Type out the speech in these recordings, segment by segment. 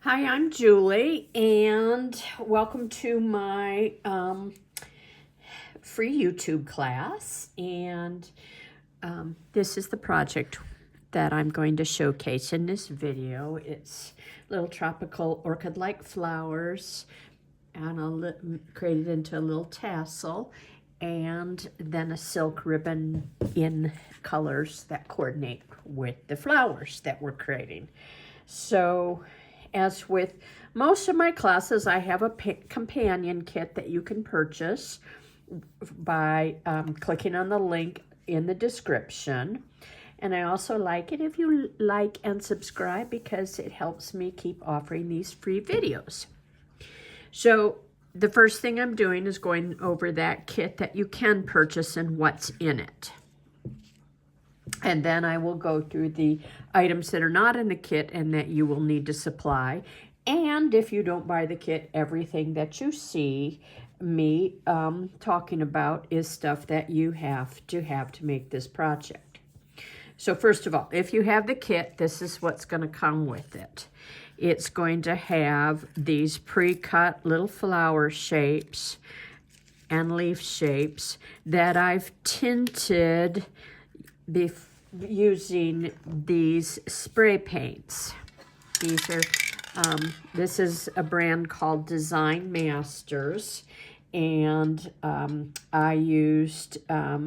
Hi, I'm Julie, and welcome to my free YouTube class. And this is the project that I'm going to showcase in this video. It's little tropical orchid-like flowers, and I'll create it into a little tassel, and then a silk ribbon in colors that coordinate with the flowers that we're creating. So, as with most of my classes, I have a companion kit that you can purchase by clicking on the link in the description. And I also like it if you like and subscribe, because it helps me keep offering these free videos. So the first thing I'm doing is going over that kit that you can purchase and what's in it. And then I will go through the items that are not in the kit and that you will need to supply. And if you don't buy the kit, everything that you see me talking about is stuff that you have to make this project. So first of all, if you have the kit, this is what's going to come with it. It's going to have these pre-cut little flower shapes and leaf shapes that I've tinted using these spray paints. These are, this is a brand called Design Masters, and I used a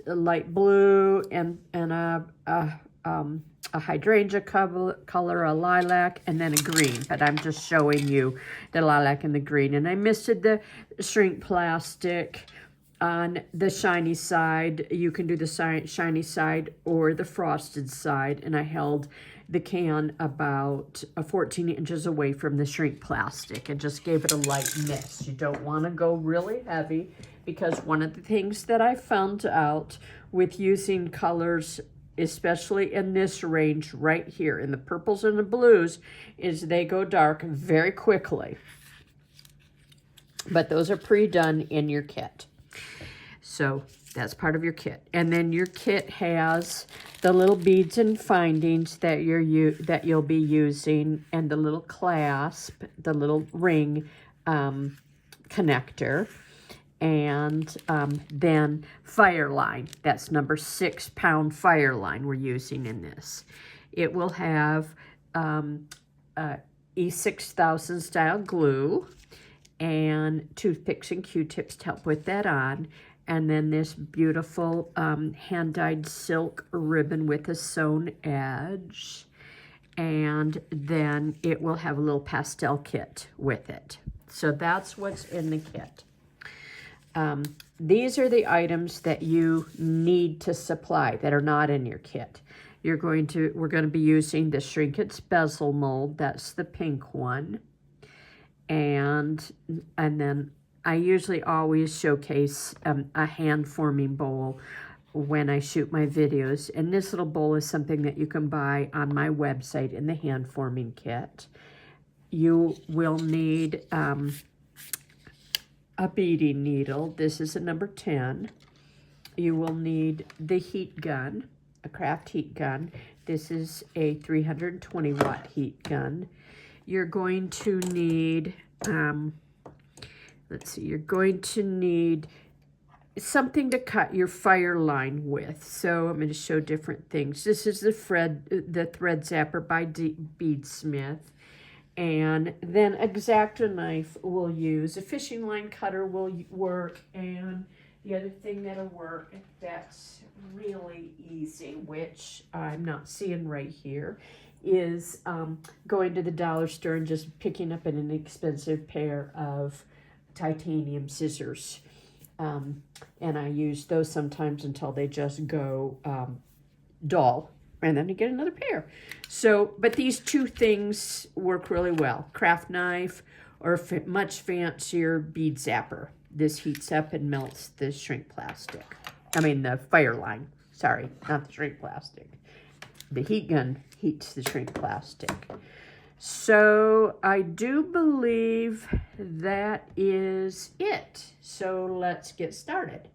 light blue and a hydrangea color, a lilac, and then a green, but I'm just showing you the lilac and the green. And I misted the shrink plastic on the shiny side. You can do the shiny side or the frosted side, and I held the can about 14 inches away from the shrink plastic and just gave it a light mist. You don't want to go really heavy, because one of the things that I found out with using colors, especially in this range right here, in the purples and the blues, is they go dark very quickly. But those are pre-done in your kit. So that's part of your kit. And then your kit has the little beads and findings that you'll be using, and the little clasp, the little ring connector, and then fire line. That's number 6 pound fire line we're using in this. It will have E6000 style glue and toothpicks and Q-tips to help with that on. And then this beautiful hand-dyed silk ribbon with a sewn edge. And then it will have a little pastel kit with it. So that's what's in the kit. These are the items that you need to supply that are not in your kit. We're going to be using the Shrinkets bezel mold. That's the pink one. And then I usually always showcase a hand forming bowl when I shoot my videos. And this little bowl is something that you can buy on my website in the hand forming kit. You will need a beading needle. This is a number 10. You will need the heat gun, a craft heat gun. This is a 320 watt heat gun. You're going to need, you're going to need something to cut your fire line with. So I'm going to show different things. This is the thread zapper by Beadsmith. And then X-Acto knife we'll use. A fishing line cutter will work. And the other thing that'll work that's really easy, which I'm not seeing right here, is going to the dollar store and just picking up an inexpensive pair of titanium scissors. And I use those sometimes until they just go dull. And then you get another pair. So, but these two things work really well. Craft knife or much fancier bead zapper. This heats up and melts the shrink plastic. I mean the fire line. Sorry, not the shrink plastic. The heat gun heats the shrink plastic. So I do believe that is it. So let's get started.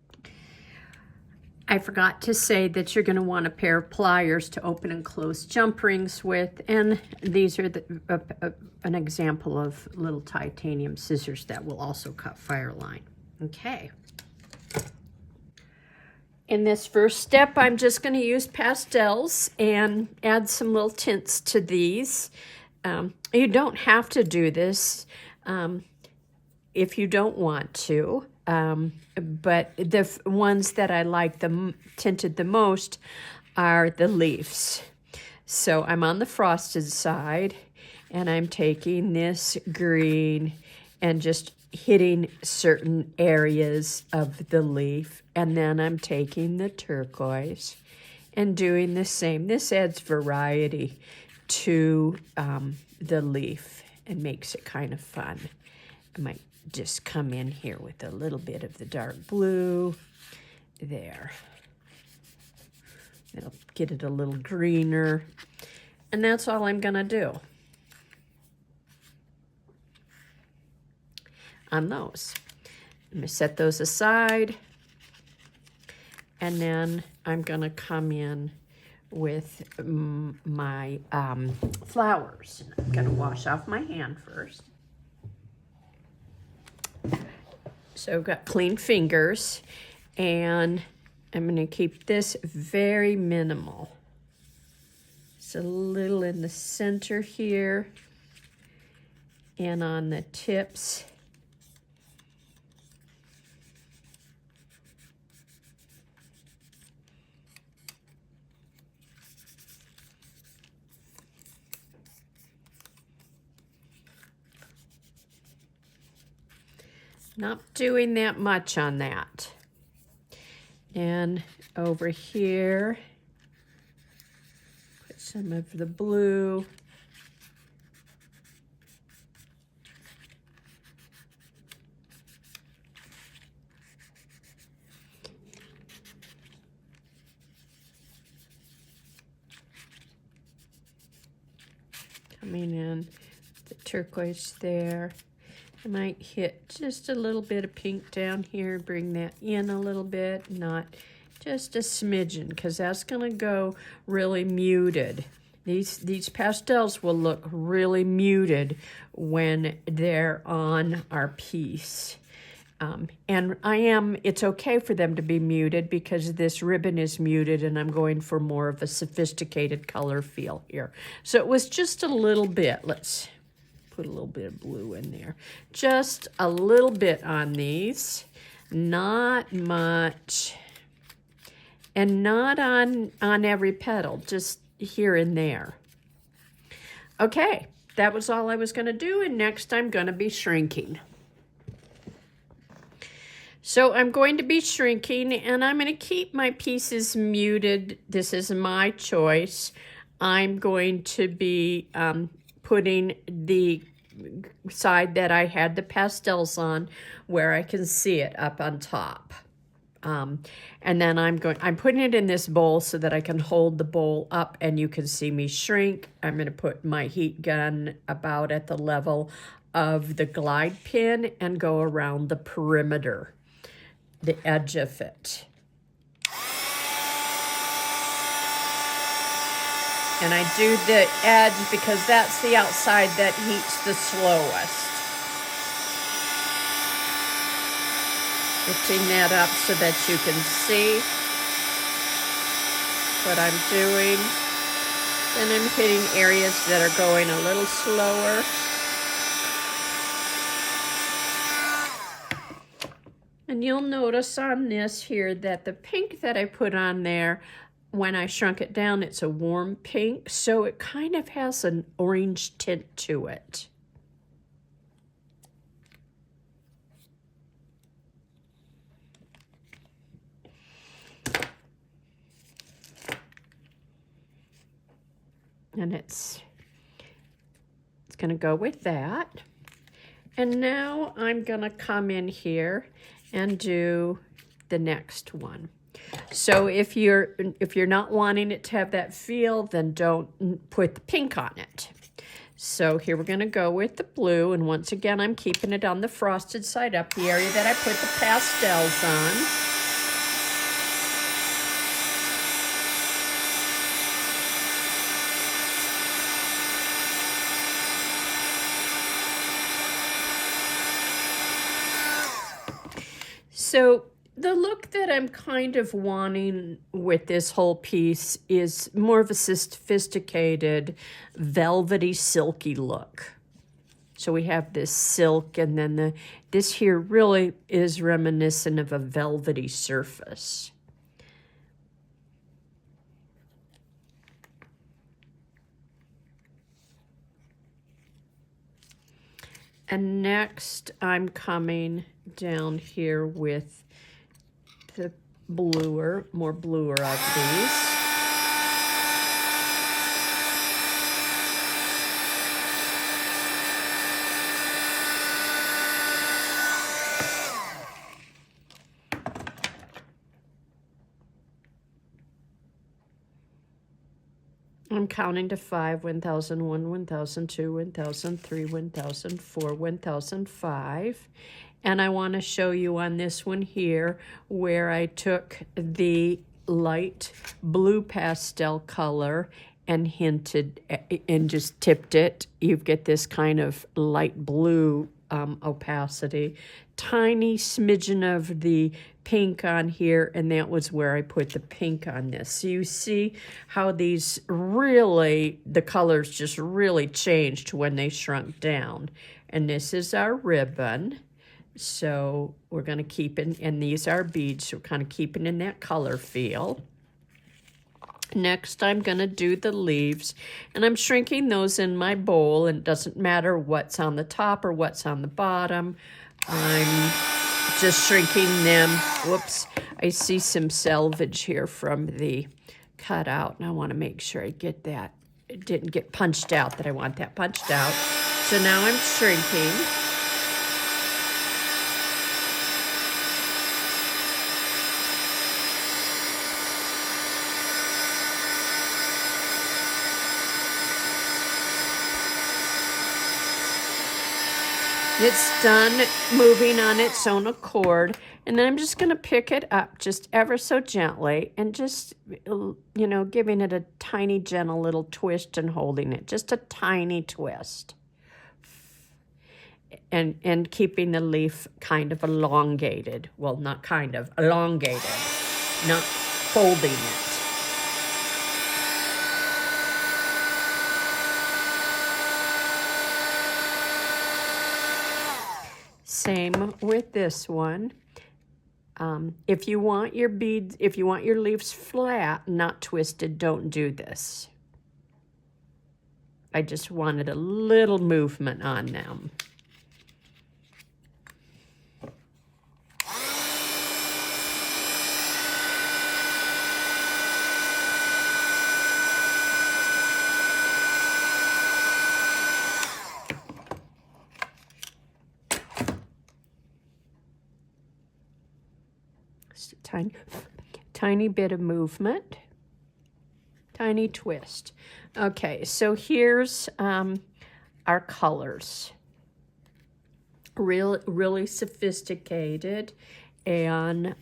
I forgot to say that you're going to want a pair of pliers to open and close jump rings with, and these are an example of little titanium scissors that will also cut fire line. Okay. In this first step, I'm just going to use pastels and add some little tints to these. You don't have to do this if you don't want to, but the ones that I like tinted the most are the leaves. So I'm on the frosted side, and I'm taking this green and just hitting certain areas of the leaf, and then I'm taking the turquoise and doing the same. This adds variety to the leaf and makes it kind of fun. I might just come in here with a little bit of the dark blue there. It'll get it a little greener, and that's all I'm gonna do on those. I'm going to set those aside, and then I'm going to come in with my flowers. I'm going to wash off my hand first. So I've got clean fingers, and I'm going to keep this very minimal. It's a little in the center here and on the tips. Not doing that much on that. And over here, put some of the blue. Coming in, the turquoise there. I might hit just a little bit of pink down here, bring that in a little bit, not just a smidgen, because that's going to go really muted. These pastels will look really muted when they're on our piece. And it's okay for them to be muted because this ribbon is muted, and I'm going for more of a sophisticated color feel here. So it was just a little bit. Let's put a little bit of blue in there. Just a little bit on these, not much. And not on every petal, just here and there. Okay, that was all I was going to do, and next I'm going to be shrinking. So I'm going to be shrinking, and I'm going to keep my pieces muted. This is my choice. I'm going to be putting the side that I had the pastels on where I can see it up on top. And then I'm putting it in this bowl so that I can hold the bowl up and you can see me shrink. I'm going to put my heat gun about at the level of the glide pin and go around the perimeter, the edge of it. And I do the edge because that's the outside that heats the slowest. Lifting that up so that you can see what I'm doing. Then I'm hitting areas that are going a little slower. And you'll notice on this here that the pink that I put on there, when I shrunk it down, it's a warm pink, so it kind of has an orange tint to it. And it's going to go with that. And now I'm going to come in here and do the next one. So if you're not wanting it to have that feel, then don't put the pink on it. So here we're going to go with the blue, and once again I'm keeping it on the frosted side up, the area that I put the pastels on. So the look that I'm kind of wanting with this whole piece is more of a sophisticated, velvety, silky look. So we have this silk, and then this here really is reminiscent of a velvety surface. And next I'm coming down here with the more bluer of these. I'm counting to 5, 1001, 1002, 1003, 1004, 1005. And I want to show you on this one here where I took the light blue pastel color and hinted and just tipped it. You get this kind of light blue opacity. Tiny smidgen of the pink on here, and that was where I put the pink on this. So you see how these really, the colors just really changed when they shrunk down. And this is our ribbon. So we're going to keep it, and these are beads, so we're kind of keeping in that color feel. Next, I'm going to do the leaves, and I'm shrinking those in my bowl, and it doesn't matter what's on the top or what's on the bottom. I'm just shrinking them. Whoops, I see some selvage here from the cutout, and I want to make sure I get that. It didn't get punched out, that I want that punched out. So now I'm shrinking. It's done moving on its own accord, and then I'm just going to pick it up just ever so gently and just, you know, giving it a tiny, gentle little twist and holding it, just a tiny twist. And keeping the leaf kind of elongated. Well, not kind of, elongated, not folding it. Same with this one. If you want your beads, if you want your leaves flat, not twisted, don't do this. I just wanted a little movement on them. Just a tiny bit of movement, tiny twist. Okay, so here's our colors. Really sophisticated, and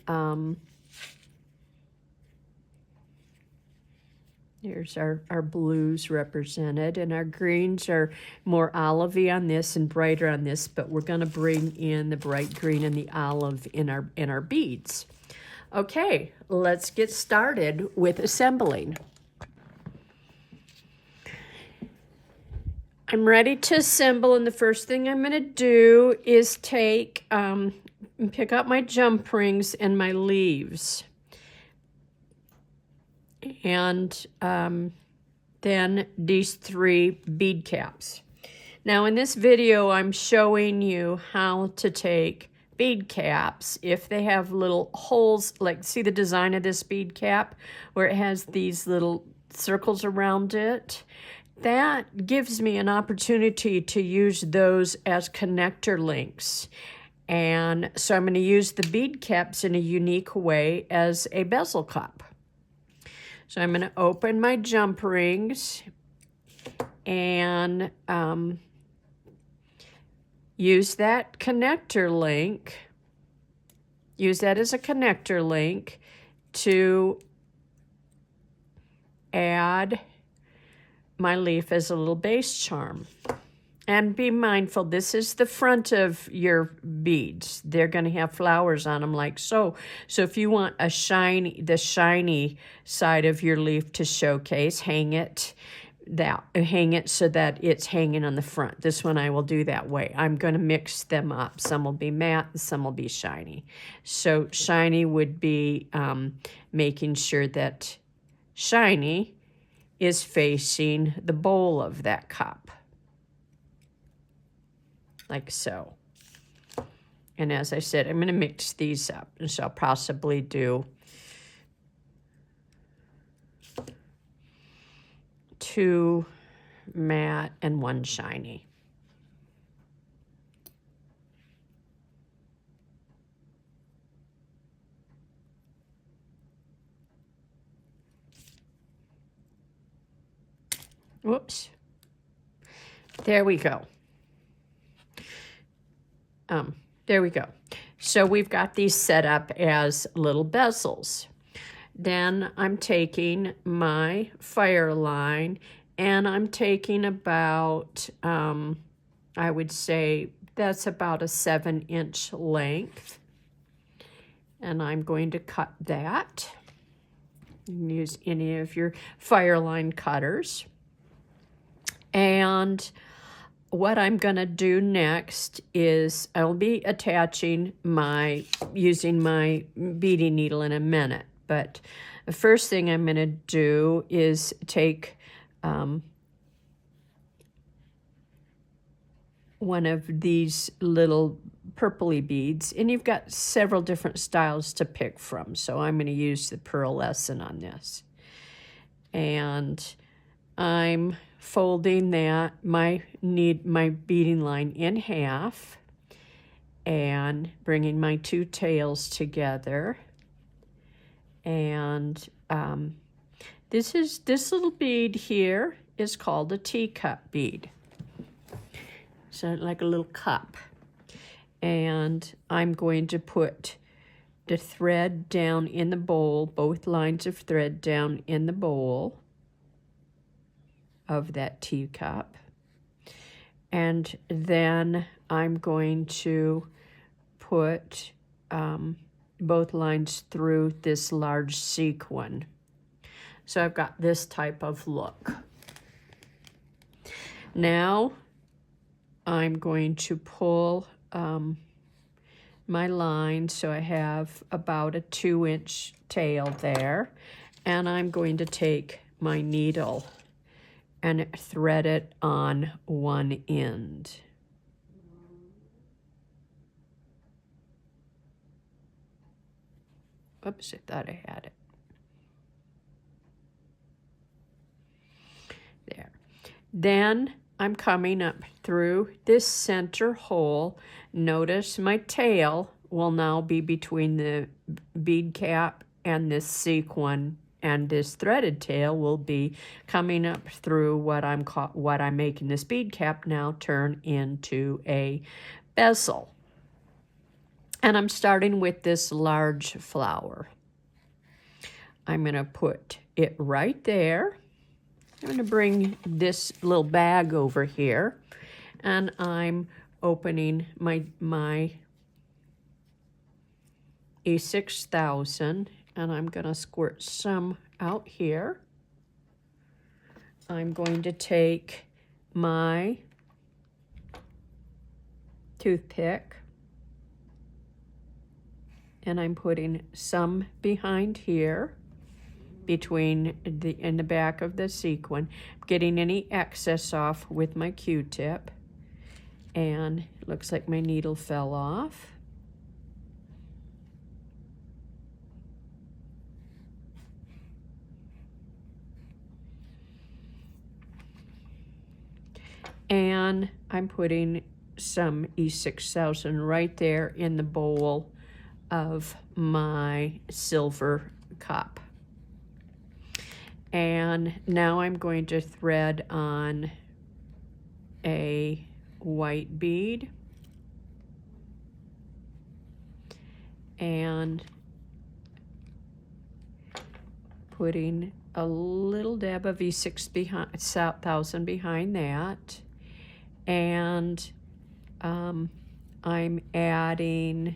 here's our blues represented, and our greens are more olivey on this and brighter on this, but we're going to bring in the bright green and the olive in our beads. Okay, let's get started with assembling. I'm ready to assemble, and the first thing I'm going to do is take, pick up my jump rings and my leaves. And then these 3 bead caps. Now in this video, I'm showing you how to take bead caps if they have little holes, like see the design of this bead cap where it has these little circles around it. That gives me an opportunity to use those as connector links. And so I'm going to use the bead caps in a unique way as a bezel cup. So I'm going to open my jump rings and use that connector link, use that as a connector link to add my leaf as a little base charm. And be mindful, this is the front of your beads. They're going to have flowers on them like so. So if you want the shiny side of your leaf to showcase, hang it so that it's hanging on the front. This one I will do that way. I'm going to mix them up. Some will be matte and some will be shiny. So shiny would be making sure that shiny is facing the bowl of that cup. Like so. And as I said, I'm going to mix these up. And so I'll possibly do 2 matte and 1 shiny. Whoops. There we go. There we go. So we've got these set up as little bezels. Then I'm taking my fire line and I'm taking about, I would say that's about a 7-inch length. And I'm going to cut that. You can use any of your fire line cutters. And what I'm going to do next is I'll be attaching using my beading needle in a minute. But the first thing I'm going to do is take one of these little purpley beads, and you've got several different styles to pick from. So I'm going to use the pearlescent on this. And I'm folding my beading line in half and bringing my 2 tails together. And this little bead here is called a teacup bead. So like a little cup. And I'm going to put the thread down in the bowl, both lines of thread down in the bowl of that teacup. And then I'm going to put both lines through this large sequin. So I've got this type of look. Now I'm going to pull my line, so I have about a 2-inch tail there, and I'm going to take my needle and thread it on one end. Oops, I thought I had it. There. Then I'm coming up through this center hole. Notice my tail will now be between the bead cap and this sequin, and this threaded tail will be coming up through what I'm making this bead cap now turn into a bezel. And I'm starting with this large flower. I'm going to put it right there. I'm going to bring this little bag over here, and I'm opening my E6000, and I'm going to squirt some out here. I'm going to take my toothpick, and I'm putting some behind here in the back of the sequin, getting any excess off with my Q-tip, and it looks like my needle fell off. And I'm putting some E6000 right there in the bowl of my silver cup. And now I'm going to thread on a white bead and putting a little dab of E6000 behind that. and I'm adding,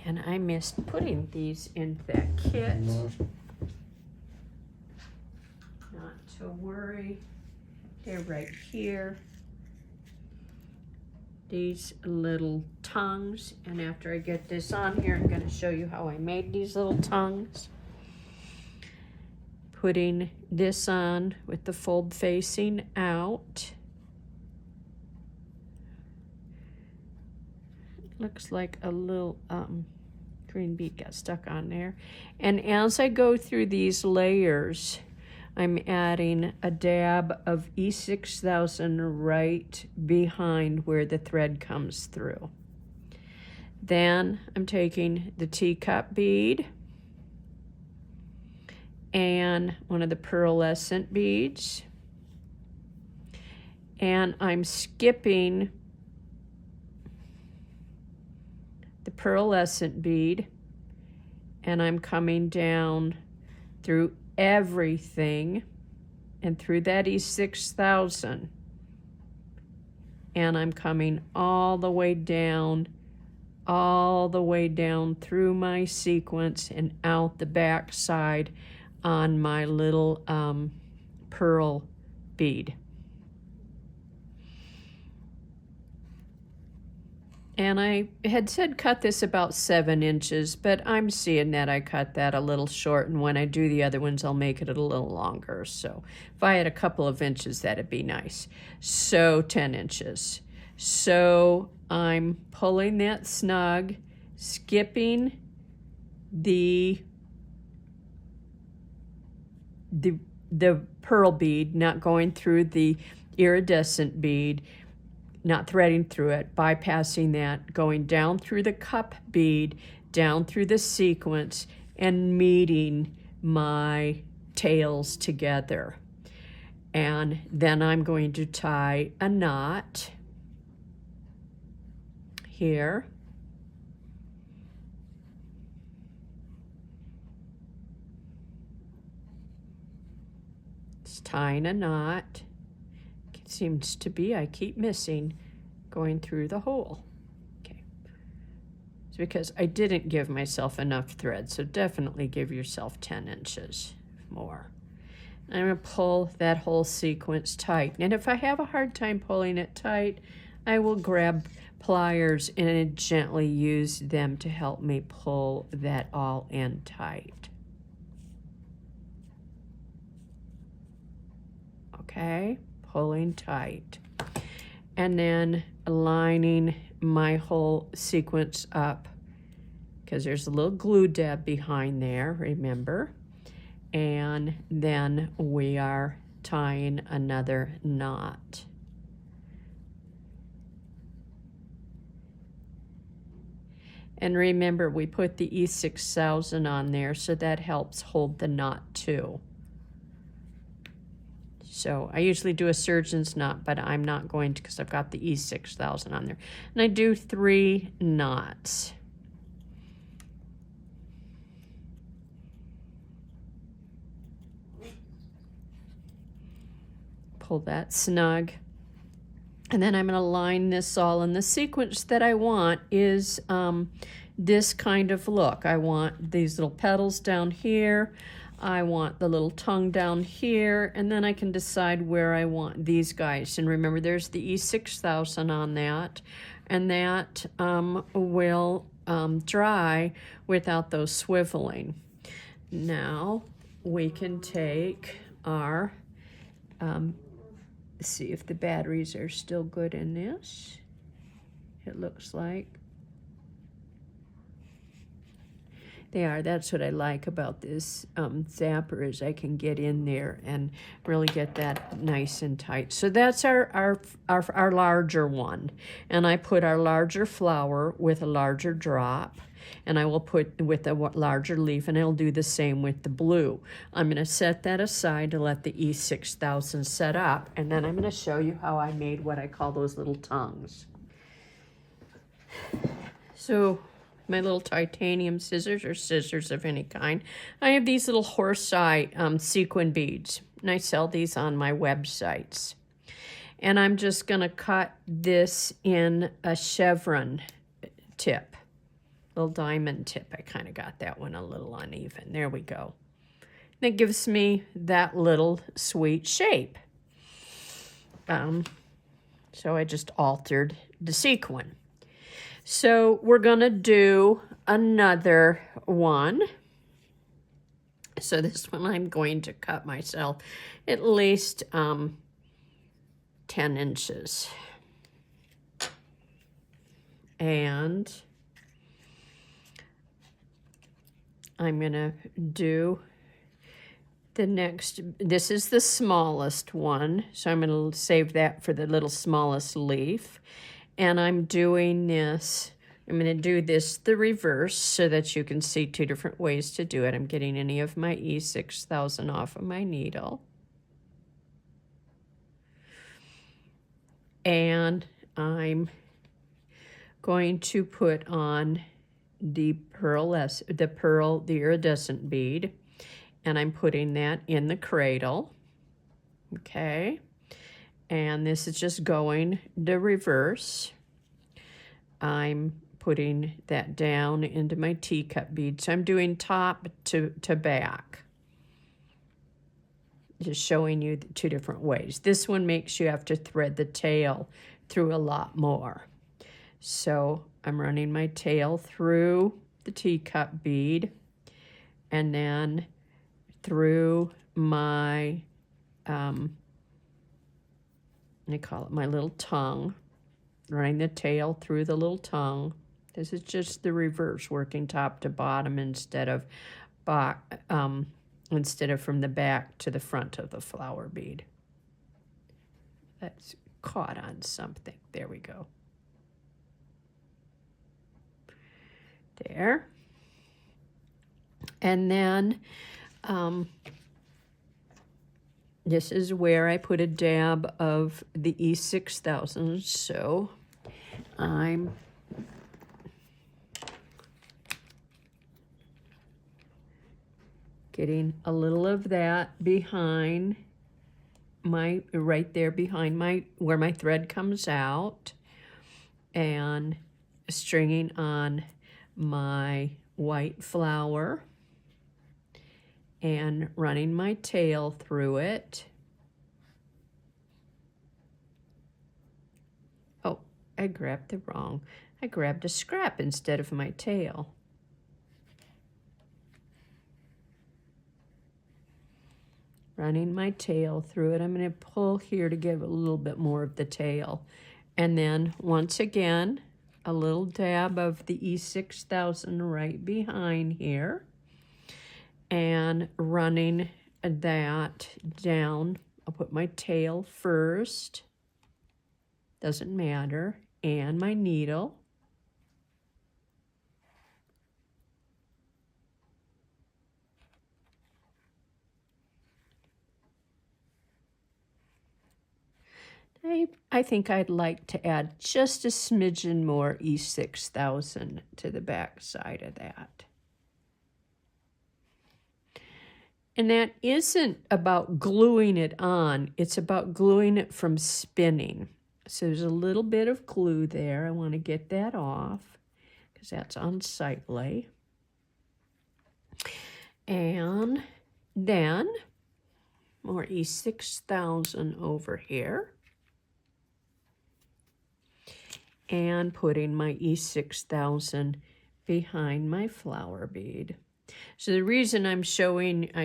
and I missed putting these in that kit. Not to worry, they're right here. These little tongues, and after I get this on here, I'm going to show you how I made these little tongues. Putting this on with the fold facing out. Looks like a little green bead got stuck on there. And as I go through these layers, I'm adding a dab of E6000 right behind where the thread comes through. Then I'm taking the teacup bead and one of the pearlescent beads, and I'm skipping the pearlescent bead, and I'm coming down through everything and through that E6000, and I'm coming all the way down through my sequence and out the back side on my little pearl bead. And I had said cut this about 7 inches, but I'm seeing that I cut that a little short, and when I do the other ones, I'll make it a little longer. So if I had a couple of inches, that'd be nice. So 10 inches. So I'm pulling that snug, skipping the pearl bead, not going through the iridescent bead, not threading through it, bypassing that, going down through the cup bead, down through the sequence, and meeting my tails together. And then I'm going to tie a knot here. It's tying a knot. It seems to be, I keep missing going through the hole. Okay. It's because I didn't give myself enough thread, so definitely give yourself 10 inches more. I'm going to pull that whole sequence tight. And if I have a hard time pulling it tight, I will grab pliers and gently use them to help me pull that all in tight. Okay, pulling tight. And then lining my whole sequence up, because there's a little glue dab behind there, remember? And then we are tying another knot. And remember, we put the E6000 on there, so that helps hold the knot too. So I usually do a surgeon's knot, but I'm not going to because I've got the E6000 on there. And I do 3 knots. Pull that snug. And then I'm going to line this all, and the sequence that I want is this kind of look. I want these little petals down here. I want the little tongue down here, and then I can decide where I want these guys. And remember, there's the E6000 on that, and that will dry without those swiveling. Now we can take our see if the batteries are still good in this. It looks like they are. That's what I like about this zapper, is I can get in there and really get that nice and tight. So that's our larger one. And I put our larger flower with a larger drop. And I will put with a larger leaf, and I'll do the same with the blue. I'm going to set that aside to let the E6000 set up, and then I'm going to show you how I made what I call those little tongues. So my little titanium scissors, or scissors of any kind, I have these little horse eye sequin beads, and I sell these on my websites. And I'm just going to cut this in a chevron tip, little diamond tip. I kind of got that one a little uneven. There we go. That gives me that little sweet shape. So I just altered the sequin. So we're going to do another one. So this one I'm going to cut myself at least 10 inches. And I'm going to do the next, this is the smallest one, so I'm going to save that for the little smallest leaf. And I'm doing this, I'm going to do this the reverse so that you can see two different ways to do it. I'm getting any of my E6000 off of my needle. And I'm going to put on the the iridescent bead. And I'm putting that in the cradle, okay? And this is just going the reverse. I'm putting that down into my teacup bead. So I'm doing top to back. Just showing you the two different ways. This one makes you have to thread the tail through a lot more. So I'm running my tail through the teacup bead and then through my, I call it my little tongue, running the tail through the little tongue. This is just the reverse, working top to bottom instead of from the back to the front of the flower bead. That's caught on something. There we go. There. And then this is where I put a dab of the E6000, so I'm getting a little of that behind my, right there behind my, where my thread comes out, and stringing on my white flower and running my tail through it. Oh, I grabbed a scrap instead of my tail. Running my tail through it. I'm going to pull here to give a little bit more of the tail. And then once again, a little dab of the E6000 right behind here. And running that down. I'll put my tail first. Doesn't matter. And my needle. I think I'd like to add just a smidgen more E6000 to the back side of that. And that isn't about gluing it on, it's about gluing it from spinning. So there's a little bit of glue there. I want to get that off because that's unsightly. And then more E6000 over here. And putting my E6000 behind my flower bead. So the reason I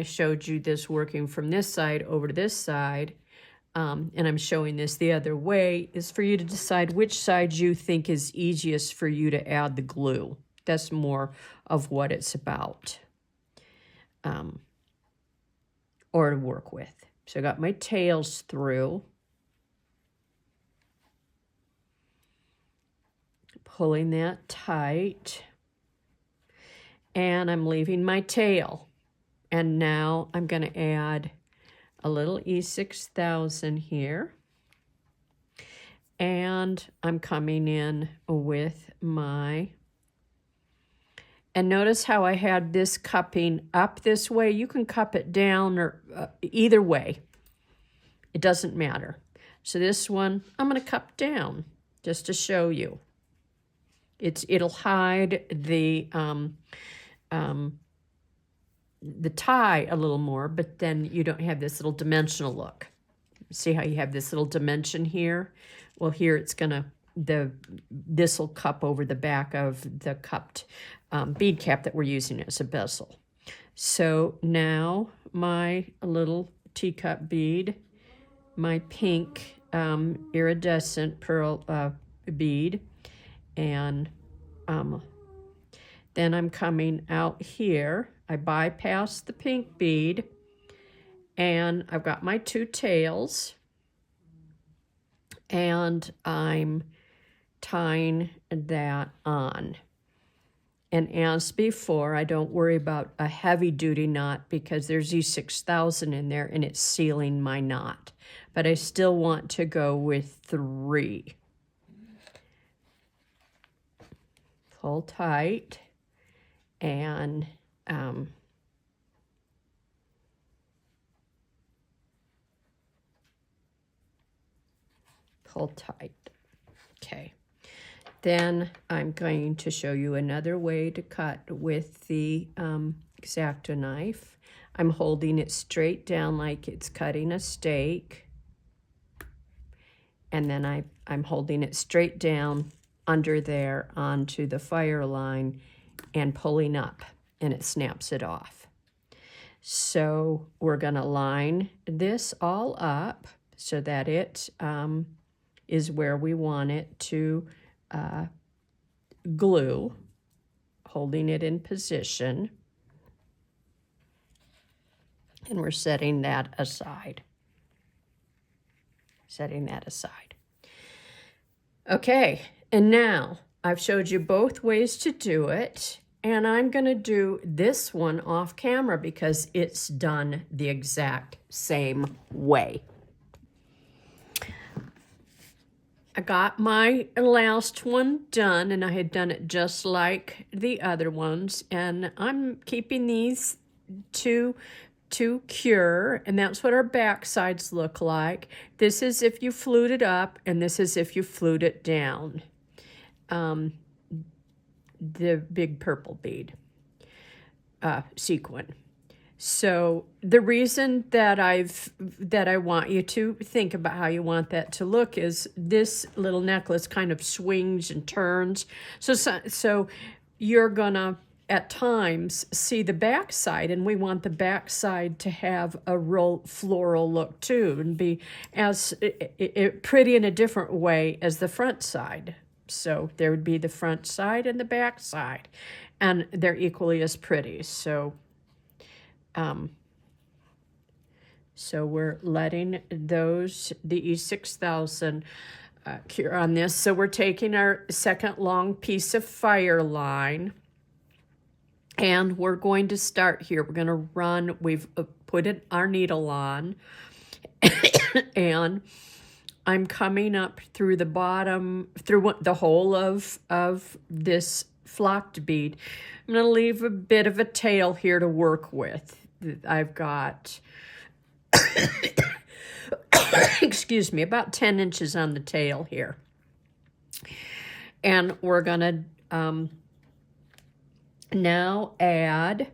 showed you this working from this side over to this side, and I'm showing this the other way, is for you to decide which side you think is easiest for you to add the glue. That's more of what it's about, or to work with. So I got my tails through. Pulling that tight, and I'm leaving my tail. And now I'm going to add a little E6000 here, and I'm coming in with my, and notice how I had this cupping up this way. You can cup it down or either way. It doesn't matter. So this one, I'm going to cup down just to show you. It'll hide the tie a little more, but then you don't have this little dimensional look. See how you have this little dimension here? Well, here it's gonna, this will cup over the back of the cupped bead cap that we're using as a bezel. So now my little teacup bead, my pink iridescent pearl bead, and then I'm coming out here. I bypass the pink bead, and I've got my two tails, and I'm tying that on. And as before, I don't worry about a heavy-duty knot because there's E6000 in there and it's sealing my knot. But I still want to go with 3. Pull tight and pull tight. Okay. Then I'm going to show you another way to cut with the X-Acto knife. I'm holding it straight down like it's cutting a steak. And then I'm holding it straight down under there onto the fire line and pulling up, and it snaps it off. So we're going to line this all up so that it is where we want it to glue, holding it in position, and we're setting that aside. Okay, and now I've showed you both ways to do it, and I'm going to do this one off camera because it's done the exact same way. I got my last one done, and I had done it just like the other ones, and I'm keeping these to cure, and that's what our back sides look like. This is if you flute it up, and this is if you flute it down. The big purple bead sequin. So the reason that I want you to think about how you want that to look is this little necklace kind of swings and turns. So you're gonna at times see the back side, and we want the back side to have a real floral look too, and be as pretty in a different way as the front side. So there would be the front side and the back side, and they're equally as pretty. So we're letting the E6000 cure on this. So we're taking our second long piece of fire line, and we're going to start here. We're going to run, we've put our needle on, and I'm coming up through the bottom, through the whole of this flocked bead. I'm going to leave a bit of a tail here to work with. I've got, excuse me, about 10 inches on the tail here. And we're going to now add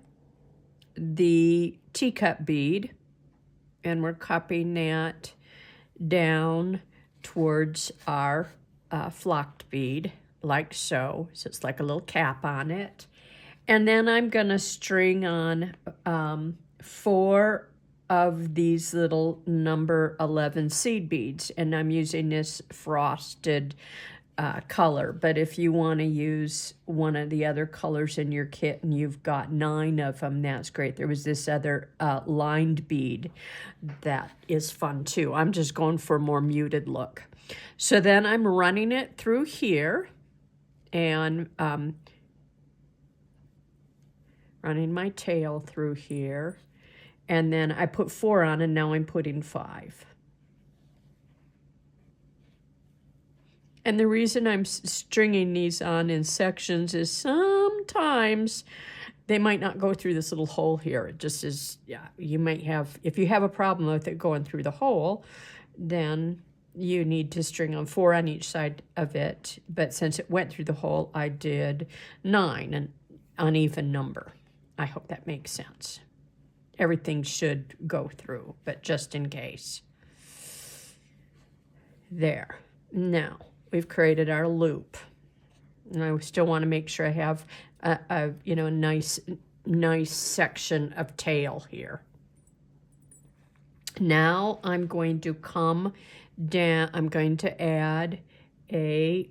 the teacup bead, and we're cupping that down towards our flocked bead, like so. So it's like a little cap on it. And then I'm going to string on 4 of these little number 11 seed beads, and I'm using this frosted color. But if you want to use one of the other colors in your kit and you've got 9 of them, that's great. There was this other lined bead that is fun too. I'm just going for a more muted look. So then I'm running it through here and running my tail through here. And then I put 4 on, and now I'm putting 5. And the reason I'm stringing these on in sections is sometimes they might not go through this little hole here. It just is, yeah, you might have, if you have a problem with it going through the hole, then you need to string on 4 on each side of it, but since it went through the hole, I did 9, an uneven number. I hope that makes sense. Everything should go through, but just in case. There. Now, we've created our loop. And I still want to make sure I have a nice section of tail here. Now I'm going to come down. I'm going to add the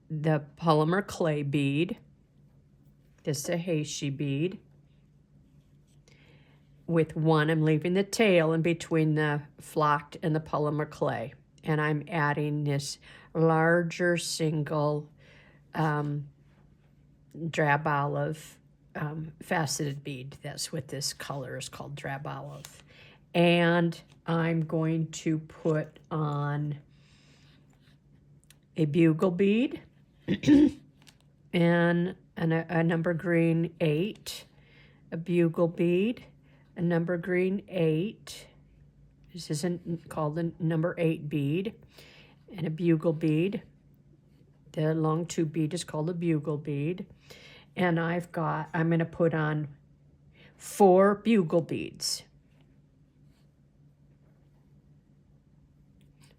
polymer clay bead. This is a Heishi bead. With one, I'm leaving the tail in between the flocked and the polymer clay. And I'm adding this larger single drab olive faceted bead. That's what this color is called, drab olive. And I'm going to put on a bugle bead and a number green 8, a bugle bead, a number green 8. This isn't called the number 8 bead, and a bugle bead. The long tube bead is called a bugle bead. And I'm going to put on 4 bugle beads.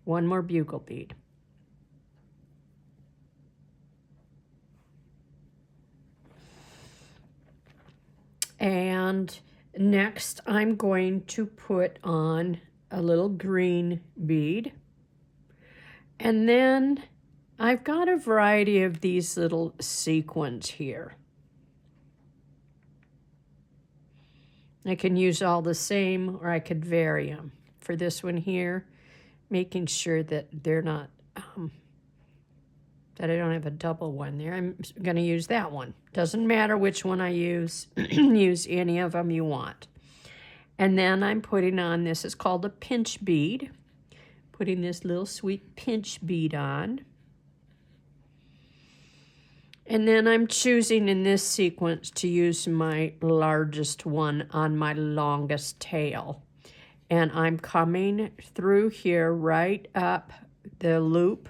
1 more bugle bead. And next I'm going to put on a little green bead. And then I've got a variety of these little sequins here. I can use all the same, or I could vary them. For this one here, making sure that they're not, that I don't have a double one there. I'm going to use that one. Doesn't matter which one I use. Use any of them you want. And then I'm putting on, this is called a pinch bead. Putting this little sweet pinch bead on. And then I'm choosing in this sequence to use my largest one on my longest tail. And I'm coming through here right up the loop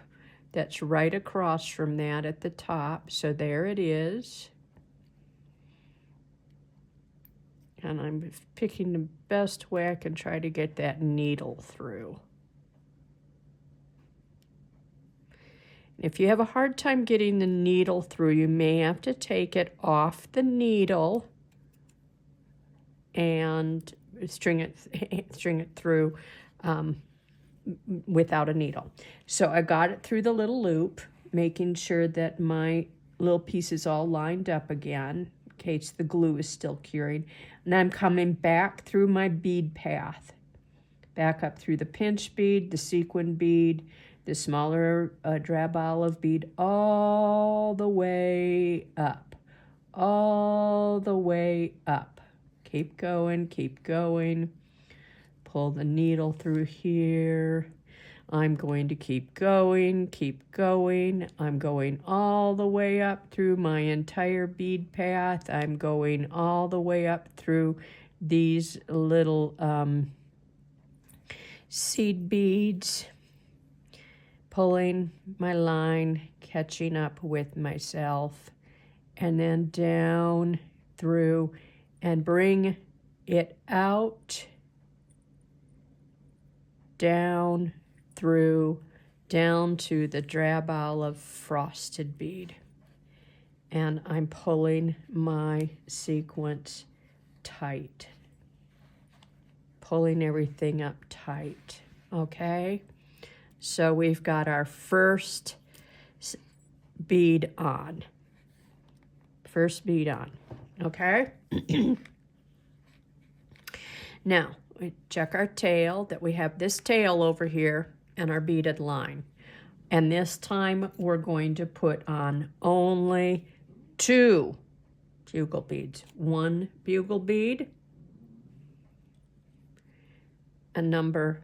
that's right across from that at the top. So there it is. And I'm picking the best way I can try to get that needle through. If you have a hard time getting the needle through, you may have to take it off the needle and string it through without a needle. So I got it through the little loop, making sure that my little piece is all lined up again in case the glue is still curing. And I'm coming back through my bead path, back up through the pinch bead, the sequin bead, the smaller drab olive bead, all the way up, all the way up. Keep going, keep going. Pull the needle through here. I'm going to keep going, keep going. I'm going all the way up through my entire bead path. I'm going all the way up through these little seed beads. Pulling my line, catching up with myself, and then down through and bring it out, down through, down to the drab olive frosted bead. And I'm pulling my sequence tight, pulling everything up tight, okay? So we've got our first bead on. First bead on, okay? Now, we check our tail, that we have this tail over here and our beaded line. And this time we're going to put on only 2 bugle beads. 1 bugle bead, a number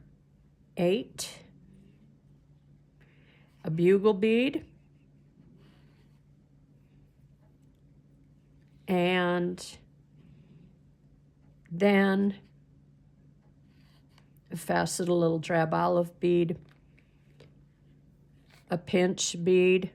8, a bugle bead, and then faceted little drab olive bead, a pinch bead,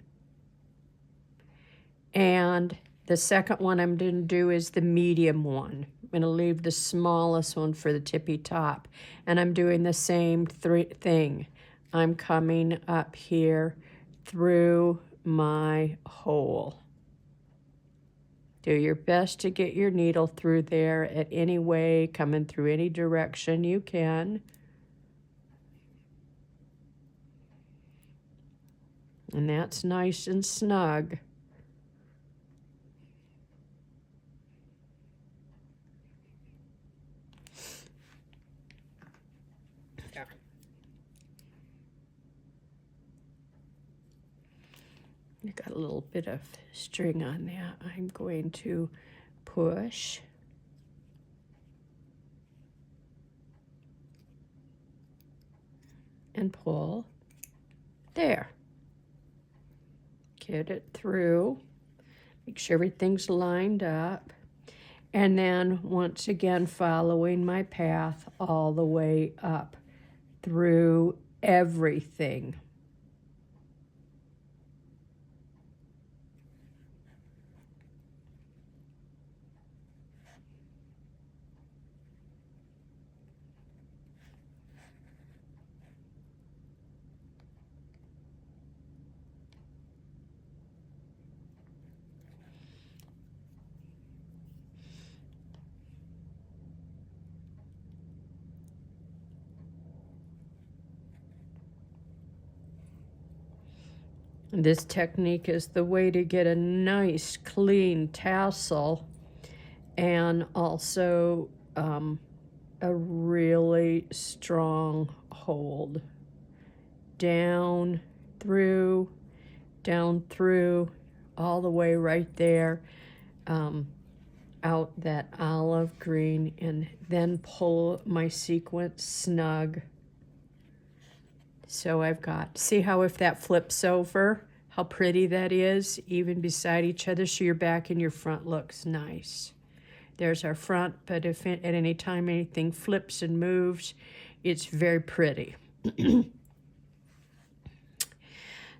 and the second one I'm going to do is the medium one. I'm going to leave the smallest one for the tippy top, and I'm doing the same thing. I'm coming up here through my hole. Do your best to get your needle through there at any way, coming through any direction you can. And that's nice and snug. There. You got a little bit of string on that. I'm going to push. And pull. There. Get it through. Make sure everything's lined up. And then once again, following my path all the way up through everything. This technique is the way to get a nice clean tassel and also a really strong hold. Down through, all the way right there, out that olive green, and then pull my sequence snug. So I've got, see how if that flips over, how pretty that is, even beside each other, so your back and your front looks nice. There's our front, but if at any time anything flips and moves, it's very pretty.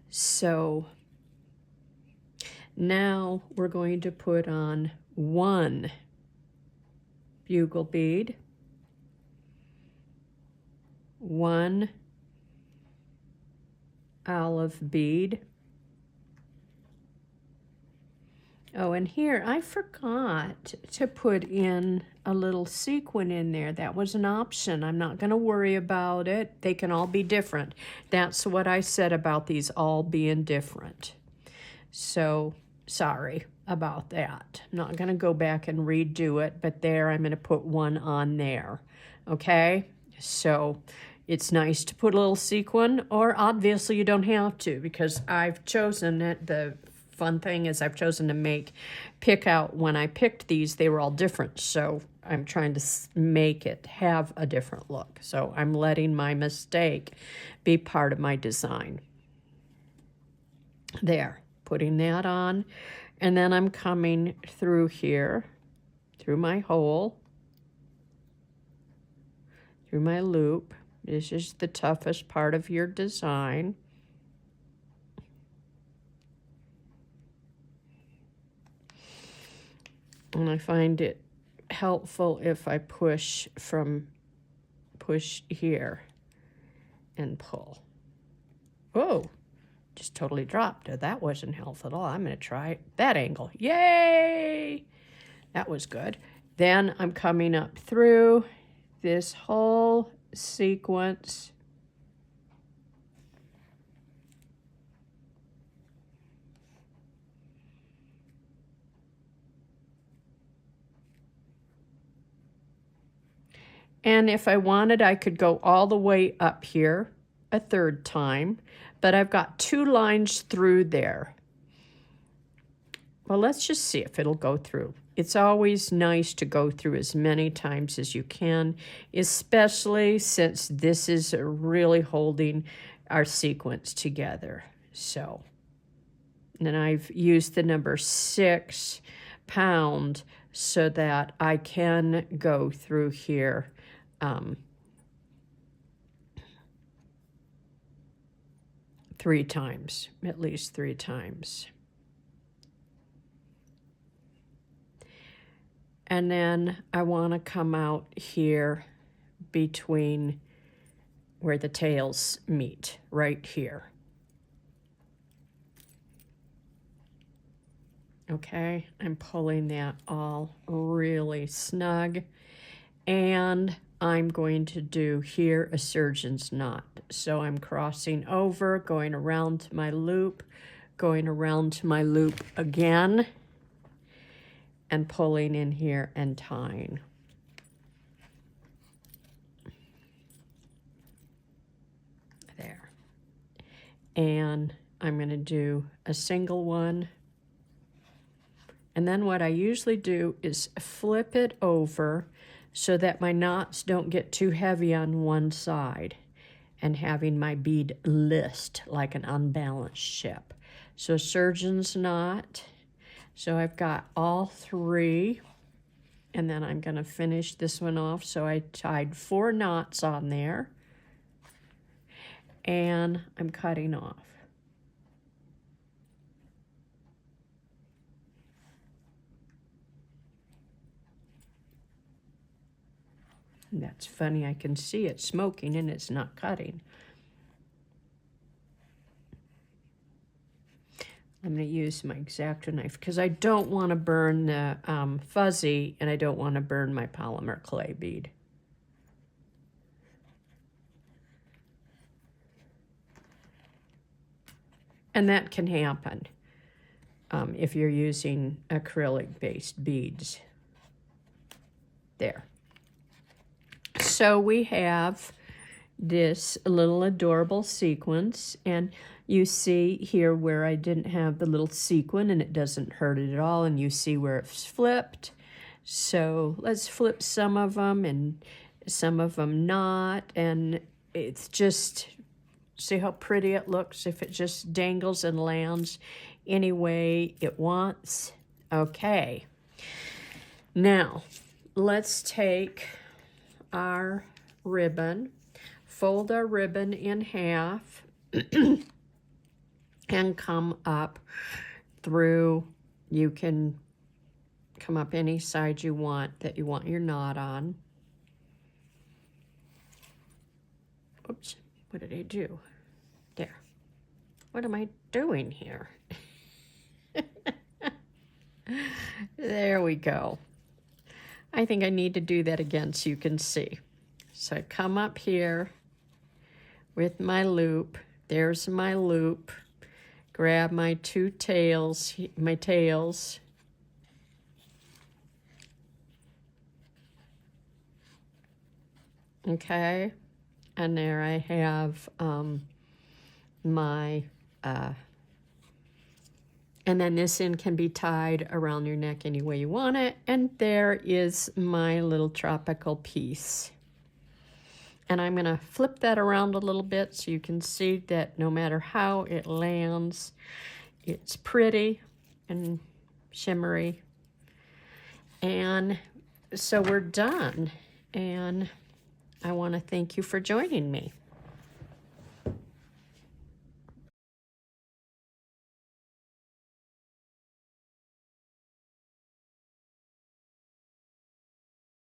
So now we're going to put on one bugle bead, one olive bead. Oh, and here I forgot to put in a little sequin in there. That was an option. I'm not going to worry about it. They can all be different. That's what I said about these all being different. So sorry about that. I'm not going to go back and redo it, but there I'm going to put one on there. Okay? So it's nice to put a little sequin, or obviously you don't have to, because I've chosen it. The fun thing is I've chosen to pick out, when I picked these, they were all different. So I'm trying to make it have a different look. So I'm letting my mistake be part of my design. There, putting that on. And then I'm coming through here, through my hole, through my loop. This is the toughest part of your design. And I find it helpful if I push here and pull. Whoa, just totally dropped. That wasn't helpful at all. I'm going to try that angle. Yay! That was good. Then I'm coming up through this whole sequence. And if I wanted, I could go all the way up here a third time, but I've got 2 lines through there. Well, let's just see if it'll go through. It's always nice to go through as many times as you can, especially since this is really holding our sequence together. So, and I've used the number 6 pound so that I can go through here 3 times, at least 3 times. And then I want to come out here between where the tails meet, right here. Okay, I'm pulling that all really snug. And I'm going to do here a surgeon's knot. So I'm crossing over, going around to my loop, going around to my loop again, and pulling in here and tying. There. And I'm going to do a single one. And then what I usually do is flip it over so that my knots don't get too heavy on one side, and having my bead list like an unbalanced ship. So surgeon's knot. So I've got all 3, and then I'm going to finish this one off. So I tied 4 knots on there, and I'm cutting off. And that's funny, I can see it smoking and it's not cutting. I'm going to use my X-Acto knife because I don't want to burn the fuzzy, and I don't want to burn my polymer clay bead. And that can happen if you're using acrylic-based beads. There. So we have this little adorable sequence, and you see here where I didn't have the little sequin, and it doesn't hurt it at all, and you see where it's flipped. So let's flip some of them and some of them not, and it's just, see how pretty it looks if it just dangles and lands any way it wants. Okay, now let's take our ribbon, fold our ribbon in half, and come up through. You can come up any side you want that you want your knot on. Oops, what did I do? There. What am I doing here? There we go. I think I need to do that again so you can see. So I come up here with my loop. There's my loop. Grab my 2 tails, my tails. Okay. And there I have my, and then this end can be tied around your neck any way you want it. And there is my little tropical piece. And I'm going to flip that around a little bit so you can see that no matter how it lands, it's pretty and shimmery. And so we're done. And I want to thank you for joining me.